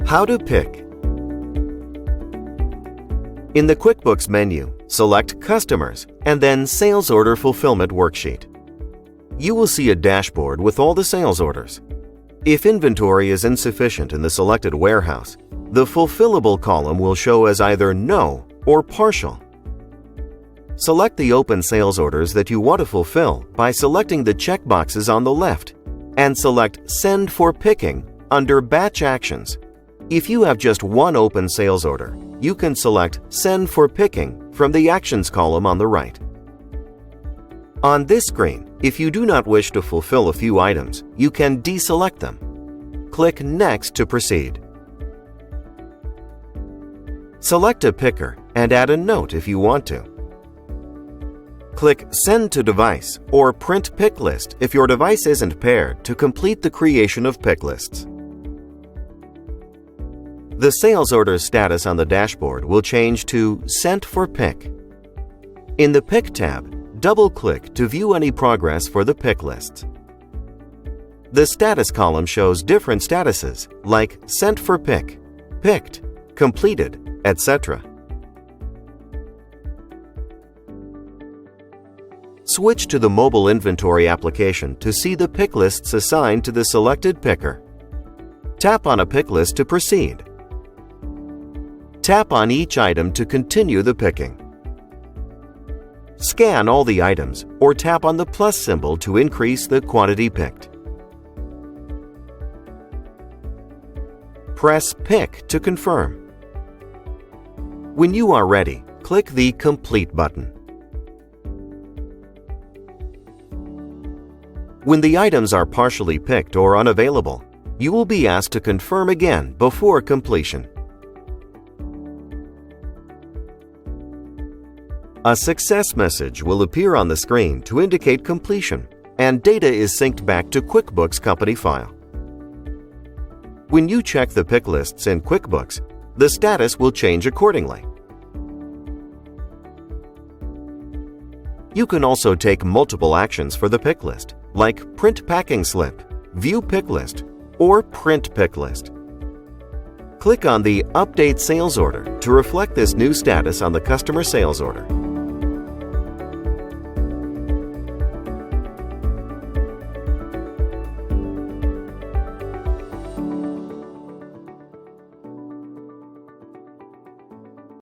How to pick. In the QuickBooks menu, select Customers and then Sales Order Fulfillment Worksheet. You will see a dashboard with all the sales orders. If inventory is insufficient in the selected warehouse, the fulfillable column will show as either no or partial. Select the open sales orders that you want to fulfill by selecting the checkboxes on the left and select Send for Picking under Batch Actions. If you have just one open sales order, you can select Send for Picking from the Actions column on the right. On this screen, if you do not wish to fulfill a few items, you can deselect them. Click Next to proceed. Select a picker and add a note if you want to. Click Send to Device or Print Picklist if your device isn't paired to complete the creation of picklists. The sales order's status on the dashboard will change to Sent for Pick. In the Pick tab, double-click to view any progress for the pick lists. The status column shows different statuses like Sent for Pick, Picked, Completed, etc. Switch to the mobile inventory application to see the pick lists assigned to the selected picker. Tap on a pick list to proceed. Tap on each item to continue the picking. Scan all the items or tap on the plus symbol to increase the quantity picked. Press Pick to confirm. When you are ready, click the Complete button. When the items are partially picked or unavailable, you will be asked to confirm again before completion. A success message will appear on the screen to indicate completion, and data is synced back to QuickBooks Company File. When you check the pick lists in QuickBooks, the status will change accordingly. You can also take multiple actions for the pick list, like Print Packing Slip, View Pick List, or Print Pick List. Click on the Update Sales Order to reflect this new status on the customer sales order.